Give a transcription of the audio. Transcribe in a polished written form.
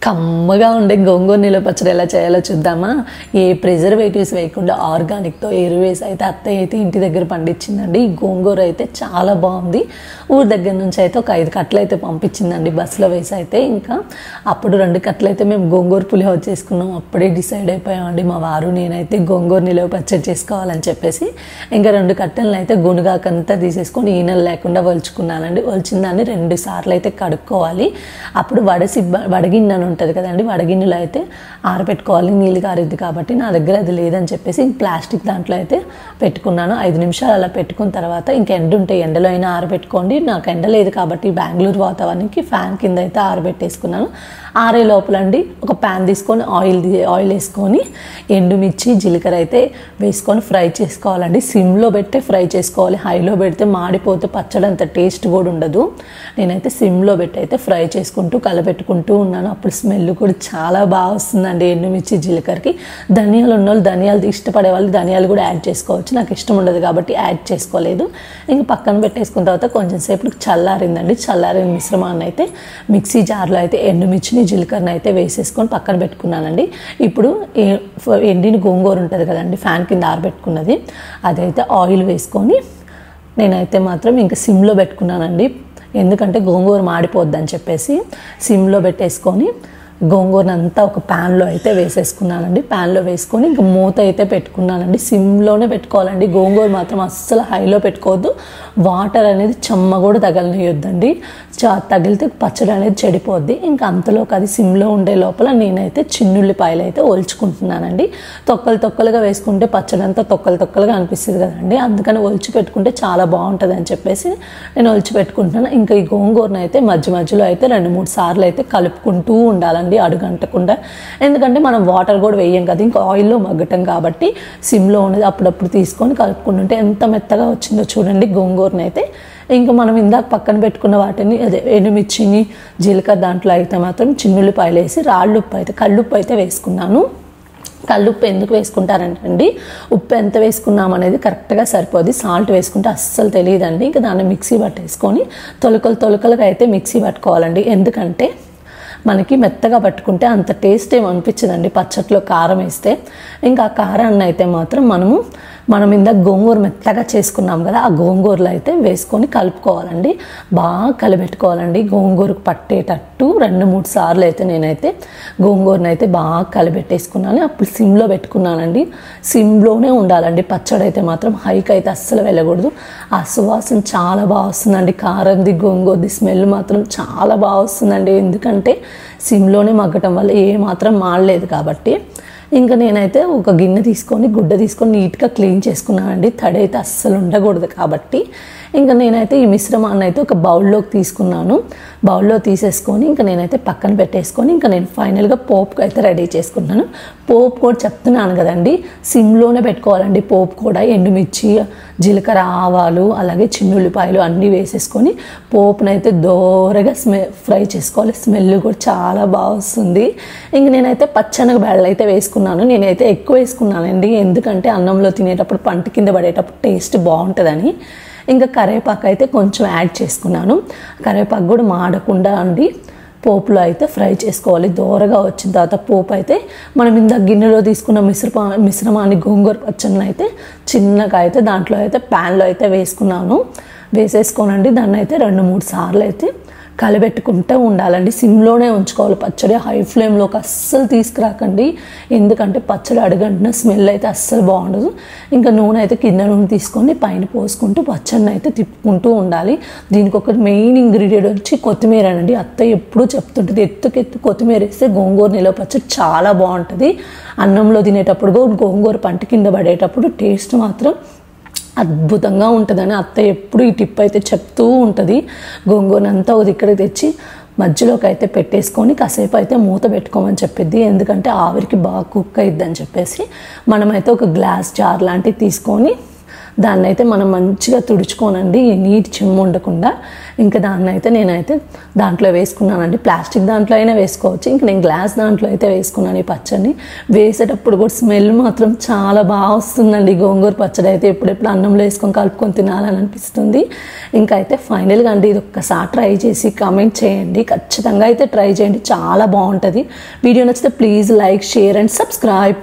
కమ్మగా ఉండే గోంగూర నిలువ పచ్చడి ఎలా చేయాలో చూద్దామా. ఏ ప్రిజర్వేటివ్స్ వేయకుండా ఆర్గానిక్తో ఎరువేసి అయితే అత్తయ్య అయితే ఇంటి దగ్గర పండించిందండి. ఈ గోంగూర అయితే చాలా బాగుంది. ఊరి దగ్గర నుంచి అయితే ఒక 5 కట్టలు అయితే పంపించిందండి బస్సులో వేసి. అయితే ఇంకా అప్పుడు 2 కట్టలు అయితే మేము గోంగూర పులిహోర చేసుకున్నాం. అప్పుడే డిసైడ్ అయిపోయామండి మా వారు నేనైతే గోంగూర నిలువ పచ్చడి చేసుకోవాలని చెప్పేసి. ఇంకా 2 కట్టెలను అయితే గునుగాకంతా తీసేసుకొని ఈనెలు లేకుండా ఒలుచుకున్నానండి. ఒలిచిన దాన్ని 2 సార్లు అయితే కడుక్కోవాలి. అప్పుడు వడగిన్నె ఉంటుంది కదండి, వడగిన్నెలో అయితే ఆరబెట్టుకోవాలి, నీళ్ళు కారిద్ది కాబట్టి. నా దగ్గర అది లేదని చెప్పేసి ప్లాస్టిక్ దాంట్లో అయితే పెట్టుకున్నాను. 5 నిమిషాలు అలా పెట్టుకున్న తర్వాత ఇంకా ఎండ ఉంటే ఎండలో అయినా ఆరబెట్టుకోండి. నాకు ఎండ లేదు కాబట్టి బెంగళూరు వాతావరణానికి ఫ్యాన్ కింద అయితే ఆరబెట్టేసుకున్నాను. ఆరే లోపలండి ఒక ప్యాన్ తీసుకొని ఆయిల్ వేసుకొని ఎండుమిర్చి జీలకర్ర అయితే వేసుకొని ఫ్రై చేసుకోవాలండి. సిమ్లో పెట్టి ఫ్రై చేసుకోవాలి. హైలో పెడితే మాడిపోతే పచ్చడి అంత టేస్ట్ కూడా ఉండదు. నేనైతే సిమ్లో పెట్టి అయితే ఫ్రై చేసుకుంటూ కలపెట్టుకుంటూ ఉన్నాను. అప్పుడు స్మెల్ కూడా చాలా బాగా వస్తుందండి ఎండుమిర్చి జీలకర్రకి. ధనియాలు ఉన్న వాళ్ళు ధనియాలు ఇష్టపడే వాళ్ళు ధనియాలు కూడా యాడ్ చేసుకోవచ్చు. నాకు ఇష్టం ఉండదు కాబట్టి యాడ్ చేసుకోలేదు. ఇంకా పక్కన పెట్టేసుకున్న తర్వాత కొంచెం సేపు చల్లారిందండి. చల్లారిన మిశ్రమాన్ని అయితే మిక్సీ జార్లో అయితే ఎండుమిర్చిని జీలకర్రని అయితే వేసేసుకొని పక్కన పెట్టుకున్నానండి. ఇప్పుడు ఎండిన గోంగూర ఉంటుంది కదండి ఫ్యాన్ కింద ఆరబెట్టుకున్నది, అదైతే ఆయిల్ వేసుకొని నేనైతే మాత్రం ఇంకా సిమ్లో పెట్టుకున్నానండి. ఎందుకంటే గోంగూర మాడిపోద్దని చెప్పేసి సిమ్లో పెట్టేసుకొని గోంగూరనంతా ఒక ప్యాన్లో అయితే వేసేసుకున్నానండి. ప్యాన్లో వేసుకొని ఇంకా మూత అయితే పెట్టుకున్నానండి. సిమ్లోనే పెట్టుకోవాలండి. గోంగూర మాత్రం అస్సలు హైలో పెట్టుకోవద్దు. వాటర్ అనేది చెమ్మ కూడా తగలనియొద్దండి. తగిలితే పచ్చడి అనేది చెడిపోద్ది. ఇంకా అంతలోకి అది సిమ్లో ఉండే లోపల నేనైతే చిన్నుల్లిపాయలు అయితే ఒలుచుకుంటున్నానండి. తొక్కలుగా వేసుకుంటే పచ్చడి అంతా తొక్కలుగా అనిపిస్తుంది కదండి. అందుకని ఒలిచి పెట్టుకుంటే చాలా బాగుంటుంది అని చెప్పేసి నేను ఒలిచి పెట్టుకుంటున్నాను. ఇంకా ఈ గోంగూరను అయితే మధ్యలో అయితే 2-3 సార్లు అయితే కలుపుకుంటూ ఉండాలండి అడుగంటకుండా. ఎందుకంటే మనం వాటర్ కూడా వేయం కదా, ఇంకా ఆయిల్లో మగ్గటం కాబట్టి సిమ్లో ఉన్నది అప్పుడప్పుడు తీసుకొని కలుపుకుంటుంటే ఎంత మెత్తగా వచ్చిందో చూడండి గోంగూరని అయితే. ఇంకా మనం ఇందాక పక్కన పెట్టుకున్న వాటిని అదే ఎండుమిర్చిని జీలకర్ర దాంట్లో అయితే మాత్రం చిన్నుల్లిపాయలు వేసి రాళ్ళుప్పు అయితే కళ్ళుప్పు అయితే వేసుకున్నాను. కళ్ళుప్పు ఎందుకు వేసుకుంటారంటండి, ఉప్పు ఎంత వేసుకున్నాం అనేది కరెక్ట్గా సరిపోద్ది. సాల్ట్ వేసుకుంటే అస్సలు తెలియదండి. ఇంకా దాన్ని మిక్సీ పట్టేసుకొని తొలకలుగా అయితే మిక్సీ పట్టుకోవాలండి. ఎందుకంటే మనకి మెత్తగా పట్టుకుంటే అంత టేస్ట్ ఏమి అనిపించదండి పచ్చట్లో కారం వేస్తే. ఇంకా ఆ కారాన్ని అయితే మాత్రం మనం ఇందాక గోంగూర మెత్తగా చేసుకున్నాం కదా, ఆ గోంగూరలో అయితే వేసుకొని కలుపుకోవాలండి. బాగా కలిపెట్టుకోవాలండి గోంగూరకు పట్టేటట్టు 2-3 సార్లు అయితే నేనైతే గోంగూరను అయితే బాగా కలిపెట్టేసుకున్నాను. అప్పుడు సిమ్లో పెట్టుకున్నానండి. సిమ్లోనే ఉండాలండి పచ్చడి అయితే మాత్రం. హైకి అయితే అస్సలు వెళ్ళకూడదు. ఆ సువాసన చాలా బాగా వస్తుందండి. కారంది గోంగూరది స్మెల్ మాత్రం చాలా బాగా వస్తుందండి. ఎందుకంటే సిమ్లోనే మగ్గటం వల్ల ఏ మాత్రం మాడలేదు కాబట్టి. ఇంకా నేనైతే ఒక గిన్నె తీసుకొని గుడ్డ తీసుకొని నీట్గా క్లీన్ చేసుకున్నానండి. తడి అయితే అస్సలు ఉండకూడదు కాబట్టి. ఇంకా నేనైతే ఈ మిశ్రమాన్ని అయితే ఒక బౌల్లోకి తీసుకున్నాను. బౌల్లో తీసేసుకొని ఇంకా నేనైతే పక్కన పెట్టేసుకొని ఇంకా నేను ఫైనల్గా పోపుకు అయితే రెడీ చేసుకుంటున్నాను. పోపు కూడా చెప్తున్నాను కదండి, సిమ్లోనే పెట్టుకోవాలండి. పోపు కూడా ఎండుమిర్చి జీలకర్ర ఆవాలు అలాగే చిన్నుల్లిపాయలు అన్నీ వేసేసుకొని పోపునైతే దోరగా ఫ్రై చేసుకోవాలి. స్మెల్ కూడా చాలా బాగా వస్తుంది. ఇంక నేనైతే పచ్చనగబెడలు అయితే వేసుకున్నాను. నేనైతే ఎక్కువ వేసుకున్నానండి, ఎందుకంటే అన్నంలో తినేటప్పుడు పంట కింద పడేటప్పుడు టేస్ట్ బాగుంటుందని. ఇంకా కరివేపాకు అయితే కొంచెం యాడ్ చేసుకున్నాను. కరివేపాకు కూడా మాడకుండా అండి పోపులో అయితే ఫ్రై చేసుకోవాలి. దోరగా వచ్చిన తర్వాత పోపు అయితే మనం ఇందాక గిన్నెలో తీసుకున్న మిశ్రమాన్ని గోంగూర పచ్చడిని అయితే చిన్నగా అయితే దాంట్లో అయితే ప్యాన్లో అయితే వేసేసుకోనండి. దాన్ని అయితే 2-3 సార్లు అయితే కలబెట్టుకుంటూ ఉండాలండి. సిమ్లోనే ఉంచుకోవాలి పచ్చడి. హై ఫ్లేమ్లోకి అస్సలు తీసుకురాకండి, ఎందుకంటే పచ్చడి అడుగంటిన స్మెల్ అయితే అస్సలు బాగుండదు. ఇంకా నూనె అయితే కింద నూనె తీసుకొని పైన పోసుకుంటూ పచ్చడిని అయితే తిప్పుకుంటూ ఉండాలి. దీనికి ఒక మెయిన్ ఇంగ్రీడియంట్ వచ్చి కొత్తిమీర అండి. అత్తయ్య ఎప్పుడూ చెప్తుంటుంది, ఎత్తు కొత్తిమీర వేస్తే గోంగూర నిలువ పచ్చడి చాలా బాగుంటుంది. అన్నంలో తినేటప్పుడు గోంగూర పంట కింద పడేటప్పుడు టేస్ట్ మాత్రం అద్భుతంగా ఉంటుందని అత్తయ్య ఎప్పుడు ఈ టిప్ అయితే చెప్తూ ఉంటుంది. గోంగూరనంతా ఒక ఇక్కడ తెచ్చి మధ్యలోకి అయితే పెట్టేసుకొని కాసేపు అయితే మూత పెట్టుకోమని చెప్పిద్ది. ఎందుకంటే ఆవిరికి బాగా కుక్ అయిద్దని చెప్పేసి మనమైతే ఒక గ్లాస్ జార్ లాంటివి తీసుకొని దాన్ని అయితే మనం మంచిగా తుడుచుకోనండి, నీటి చెమ్ము ఉండకుండా. ఇంకా దాన్ని అయితే నేనైతే దాంట్లో వేసుకున్నానండి. ప్లాస్టిక్ దాంట్లో అయినా వేసుకోవచ్చు, ఇంక నేను గ్లాస్ దాంట్లో అయితే వేసుకున్నాను. ఈ పచ్చడిని వేసేటప్పుడు కూడా స్మెల్ మాత్రం చాలా బాగా వస్తుందండి. గోంగూర పచ్చడి అయితే ఎప్పుడెప్పుడు అన్నంలో వేసుకొని కలుపుకొని తినాలని అనిపిస్తుంది. ఇంకా అయితే ఫైనల్గా అండి ఇది ఒక్కసారి ట్రై చేసి కామెంట్ చేయండి. ఖచ్చితంగా అయితే ట్రై చేయండి, చాలా బాగుంటుంది. వీడియో నచ్చితే please like, share and subscribe.